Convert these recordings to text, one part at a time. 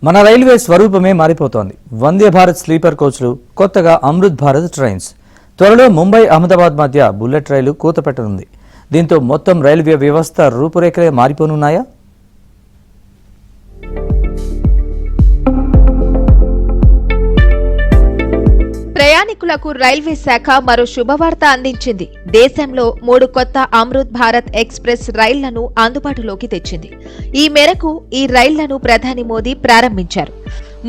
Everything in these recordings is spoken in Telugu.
మన రైల్వే స్వరూపమే మారిపోతోంది. వందే భారత్ స్లీపర్ కోచ్లు, కొత్తగా అమృత్ భారత్ ట్రైన్స్, త్వరలో ముంబై అహ్మదాబాద్ మధ్య బుల్లెట్ రైలు కూత పెట్టనుంది. దీంతో మొత్తం రైల్వే వ్యవస్థ రూపురేఖలే మారిపోనున్నాయా? ప్రయాణికులకు రైల్వే శాఖ మరో శుభవార్త అందించింది. దేశంలో 3 కొత్త అమృత్ భారత్ ఎక్స్ప్రెస్ రైళ్లను అందుబాటులోకి తెచ్చింది. ఈ మేరకు ఈ రైళ్లను ప్రధాని మోదీ ప్రారంభించారు.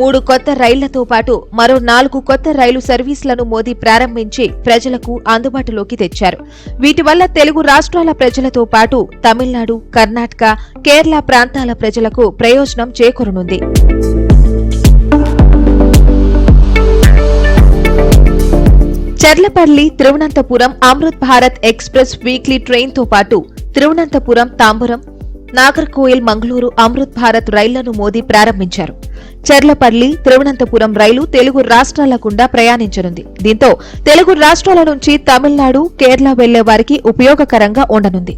3 కొత్త రైళ్లతో పాటు మరో 4 కొత్త రైలు సర్వీసులను మోదీ ప్రారంభించి ప్రజలకు అందుబాటులోకి తెచ్చారు. వీటి వల్ల తెలుగు రాష్ట్రాల ప్రజలతో పాటు తమిళనాడు, కర్ణాటక, కేరళ ప్రాంతాల ప్రజలకు ప్రయోజనం చేకూరనుంది. Charlapalli Thiruvananthapuram Amrit Bharat express weekly train తో పాటు తిరువనంతపురం, తాంబరం, నాగర్కోయిల్, మంగళూరు అమృత్ భారత్ రైళ్లను మోదీ ప్రారంభించారు. చర్లపల్లి తిరువనంతపురం రైలు తెలుగు రాష్ట్రాల గుండా ప్రయాణించనుంది. దీంతో తెలుగు రాష్ట్రాల నుంచి తమిళనాడు, కేరళ వెళ్లే వారికి ఉపయోగకరంగా ఉండనుంది.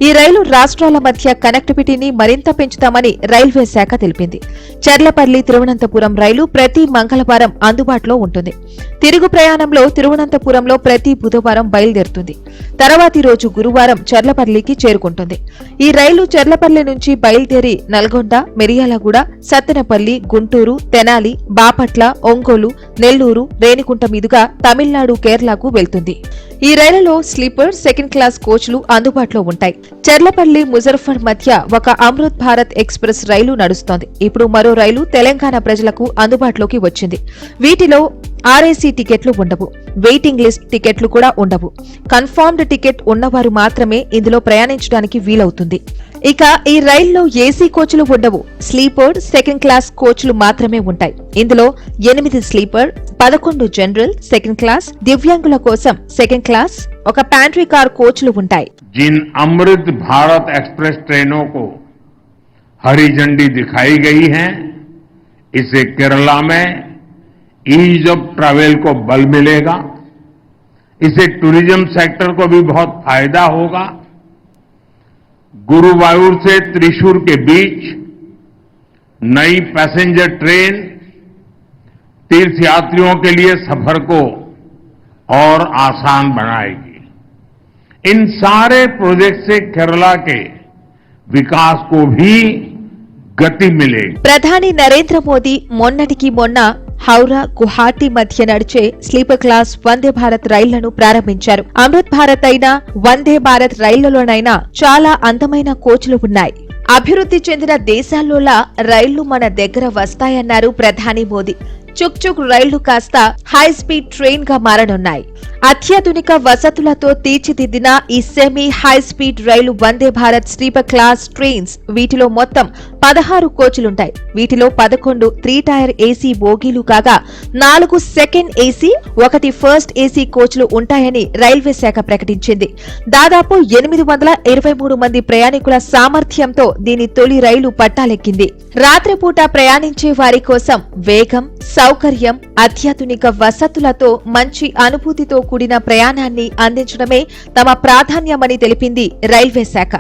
ఈ రైలు రాష్ట్రాల మధ్య కనెక్టివిటీని మరింత పెంచుతామని రైల్వే శాఖ తెలిపింది. చర్లపల్లి తిరువనంతపురం రైలు ప్రతి మంగళవారం అందుబాటులో ఉంటుంది. తిరుగు ప్రయాణంలో తిరువనంతపురంలో ప్రతి బుధవారం బయలుదేరుతుంది. తర్వాతి రోజు గురువారం చర్లపల్లికి చేరుకుంటుంది. ఈ రైలు చర్లపల్లి నుంచి బయలుదేరి నల్గొండ, మిర్యాలగూడ, సత్తెనపల్లి, గుంటూరు, తెనాలి, బాపట్ల, ఒంగోలు, నెల్లూరు, రేణిగుంట మీదుగా తమిళనాడు, కేరళకు వెళ్తుంది. ఈ రైలులో స్లీపర్, సెకండ్ క్లాస్ కోచ్లు అందుబాటులో ఉంటాయి. చర్లపల్లి, ముజఫర్ మధ్య ఒక అమృత్ భారత్ ఎక్స్ప్రెస్ రైలు నడుస్తోంది. ఇప్పుడు మరో రైలు తెలంగాణ ప్రజలకు అందుబాటులోకి వచ్చింది. వీటిలో ఆర్ఏసీ టికెట్లు ఉండవు, వెయిటింగ్ లిస్ట్ టికెట్లు కూడా ఉండవు. కన్ఫర్మ్డ్ టికెట్ ఉన్నవారు మాత్రమే ఇందులో ప్రయాణించడానికి వీలవుతుంది. ఇక ఈ రైల్లో ఏసీ కోచ్లు ఉండవు. స్లీపర్, సెకండ్ క్లాస్ కోచ్లు మాత్రమే ఉంటాయి. ఇందులో 8 స్లీపర్, 11 జనరల్, సెకండ్ క్లాస్, దివ్యాంగుల కోసం సెకండ్ క్లాస్, ఒక ప్యాంట్రీ కార్ కోచ్లు ఉంటాయి. जिन अमृत भारत एक्सप्रेस ट्रेनों को हरी झंडी दिखाई गई है, इससे केरला में ईज ऑफ ट्रैवल को बल मिलेगा. इससे टूरिज्म सेक्टर को भी बहुत फायदा होगा. गुरुवायूर से त्रिशूर के बीच नई पैसेंजर ट्रेन तीर्थयात्रियों के लिए सफर को और आसान बनाएगी. इन सारे प्रोजेक्ट से केरला के विकास को भी गति मिलेगी. ప్రధాని నరేంద్ర మోదీ మొన్నటికి మొన్న హౌరా, గుహాటీ మధ్య నడిచే స్లీపర్ క్లాస్ వందే భారత్ రైళ్లను ప్రారంభించారు. అమృత్ భారత్ అయినా, వందే భారత్ రైళ్లలోనైనా చాలా అందమైన కోచ్లు ఉన్నాయి. అభివృద్ధి చెందిన దేశాల్లోలా రైళ్లు మన దగ్గర వస్తాయన్నారు ప్రధాని మోదీ. చుక్ చుక్ రైళ్లు కాస్త హై స్పీడ్ ట్రైన్ గా మారనున్నాయి. అత్యాధునిక వసతులతో తీర్చిదిద్దిన ఈ సెమీ హై స్పీడ్ రైలు Vande Bharat sleeper class trains. వీటిలో మొత్తం 16 కోచ్లుంటాయి. వీటిలో 11 3 టైర్ ఏసీ బోగీలు కాగా 4 సెకండ్ ఏసీ, 1 ఫస్ట్ ఏసీ కోచ్లు ఉంటాయని రైల్వే శాఖ ప్రకటించింది. దాదాపు 823 మంది ప్రయాణికుల సామర్థ్యంతో దీని తొలి రైలు పట్టాలెక్కింది. రాత్రిపూట ప్రయాణించే వారి కోసం వేగం, సౌకర్యం, అత్యాధునిక వసతులతో మంచి అనుభూతితో కూడిన ప్రయాణాన్ని అందించడమే తమ ప్రాధాన్యమని తెలిపింది రైల్వే శాఖ.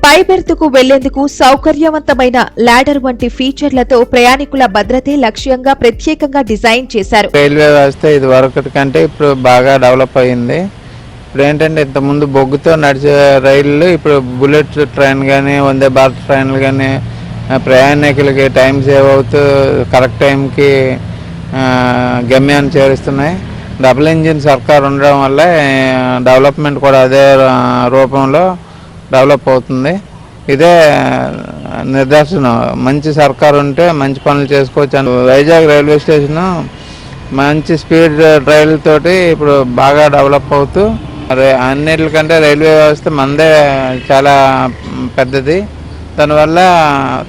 పై బెర్తుకు వెళ్లేందుకు సౌకర్యవంతమైన లాడర్ వంటి ఫీచర్లతో ప్రయాణికుల భద్రతే లక్ష్యంగా ప్రత్యేకంగా డిజైన్ చేశారు. రైల్వే వ్యవస్థ ఇది వరకటి కంటే ఇప్పుడు బాగా డెవలప్ అయింది. ఇప్పుడు ఏంటంటే ఇంతకుముందు బొగ్గుతో నడిచే రైళ్లు ఇప్పుడు బుల్లెట్ ట్రైన్ కానీ, వందే భారత్ ట్రైన్లు కానీ ప్రయాణికులకి టైం సేవ్ అవుతూ కరెక్ట్ టైంకి గమ్యాన్ని చేరుస్తున్నాయి. డబుల్ ఇంజిన్ సర్కార్ ఉండడం వల్ల డెవలప్మెంట్ కూడా అదే రూపంలో డెవలప్ అవుతుంది. ఇదే నిదర్శనం. మంచి సర్కార్ ఉంటే మంచి పనులు చేసుకోవచ్చు. వైజాగ్ రైల్వే స్టేషన్ మంచి స్పీడ్ రైలుతోటి ఇప్పుడు బాగా డెవలప్ అవుతూ అన్నిటికంటే రైల్వే వ్యవస్థ మనదే చాలా పెద్దది. దానివల్ల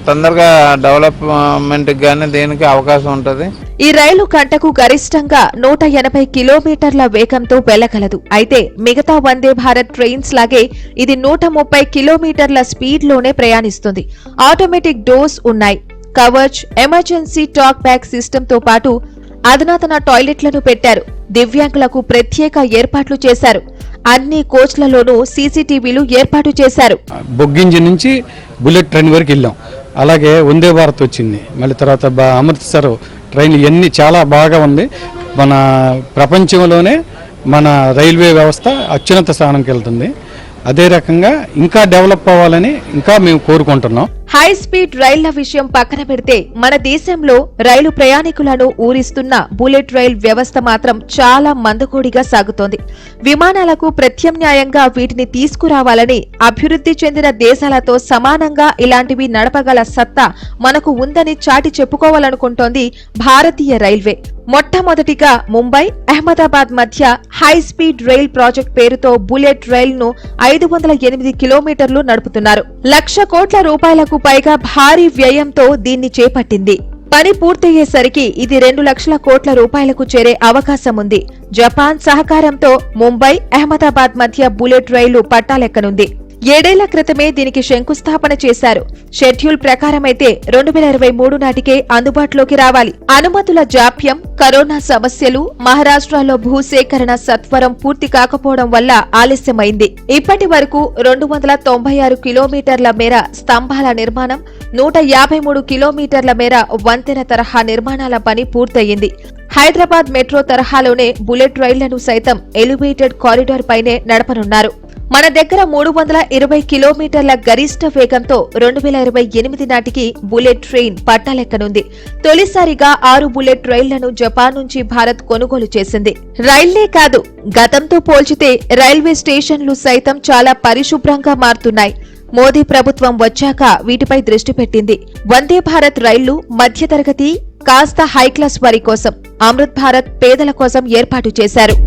తొందరగా డెవలప్మెంట్ గానీ దేనికి అవకాశం ఉంటుంది. ఈ రైలు గంటకు గరిష్టంగా 180 కిలోమీటర్ల వేగంతో వెళ్లగలదు. అయితే మిగతా వందే భారత్ ట్రైన్స్ లాగే ఇది 130 కిలోమీటర్ల స్పీడ్ లోనే ప్రయాణిస్తుంది. ఆటోమేటిక్ డోర్స్ ఉన్నాయి. కవర్చ్, ఎమర్జెన్సీ టాక్ బ్యాక్ సిస్టమ్ తో పాటు అధునాతన టాయిలెట్లను పెట్టారు. దివ్యాంగులకు ప్రత్యేక ఏర్పాట్లు చేశారు. అన్ని కోచ్లలోనూ సీసీటీవీలు ఏర్పాటు చేశారు. బొగ్గింజిన్ నుంచి బుల్లెట్ ట్రైన్ వరకు వెళ్ళాం. అలాగే వందే భారత్ వచ్చింది, మళ్ళీ తర్వాత అమృత్సర్ ట్రైన్, ఇవన్నీ చాలా బాగా ఉంది. మన ప్రపంచంలోనే మన రైల్వే వ్యవస్థ అత్యున్నత స్థానంకి వెళ్తుంది. అదే రకంగా ఇంకా డెవలప్ అవ్వాలని ఇంకా మేము కోరుకుంటున్నాం. హై స్పీడ్ రైళ్ల విషయం పక్కన పెడితే మన దేశంలో రైలు ప్రయాణికులను ఊరిస్తున్న బుల్లెట్ రైల్ వ్యవస్థ మాత్రం చాలా మందకోడిగా సాగుతోంది. విమానాలకు ప్రత్యామ్నాయంగా వీటిని తీసుకురావాలని అభివృద్ధి చెందిన దేశాలతో సమానంగా ఇలాంటివి నడపగల సత్తా మనకు ఉందని చాటి చెప్పుకోవాలనుకుంటోంది భారతీయ రైల్వే. మొట్టమొదటిగా ముంబై, అహ్మదాబాద్ మధ్య హై స్పీడ్ రైల్ ప్రాజెక్ట్ పేరుతో బుల్లెట్ రైల్ ను 508 కిలోమీటర్లు నడుపుతున్నారు. 1,00,000 కోట్ల రూపాయలకు పైగా భారీ వ్యయంతో దీన్ని చేపట్టింది. పని పూర్తయ్యేసరికి ఇది 2 లక్షల కోట్ల రూపాయలకు చేరే అవకాశం ఉంది. జపాన్ సహకారంతో ముంబై, అహ్మదాబాద్ మధ్య బుల్లెట్ రైలు పట్టాలెక్కనుంది. 7 ఏళ్ల క్రితమే దీనికి శంకుస్థాపన చేశారు. షెడ్యూల్ ప్రకారమైతే 2023 నాటికే అందుబాటులోకి రావాలి. అనుమతుల జాప్యం, కరోనా సమస్యలు, మహారాష్ట్రలో భూసేకరణ సత్వరం పూర్తి కాకపోవడం వల్ల ఆలస్యమైంది. ఇప్పటి వరకు 296 కిలోమీటర్ల మేర స్తంభాల నిర్మాణం, 153 కిలోమీటర్ల మేర వంతెన తరహా నిర్మాణాల పని పూర్తయింది. హైదరాబాద్ మెట్రో తరహాలోనే బుల్లెట్ రైళ్లను సైతం ఎలివేటెడ్ కారిడార్ పైనే నడపనున్నారు. మన దగ్గర 320 కిలోమీటర్ల గరిష్ట వేగంతో 2028 నాటికి బుల్లెట్ ట్రైన్ పట్టాలెక్కనుంది. తొలిసారిగా 6 బుల్లెట్ రైళ్లను జపాన్ నుంచి భారత్ కొనుగోలు చేసింది. రైళ్లే కాదు, గతంతో పోల్చితే రైల్వే స్టేషన్లు సైతం చాలా పరిశుభ్రంగా మారుతున్నాయి. మోదీ ప్రభుత్వం వచ్చాక వీటిపై దృష్టి పెట్టింది. వందే భారత్ రైళ్లు మధ్యతరగతి, కాస్త హైక్లాస్ వారి కోసం, అమృత్ భారత్ పేదల కోసం ఏర్పాటు చేశారు.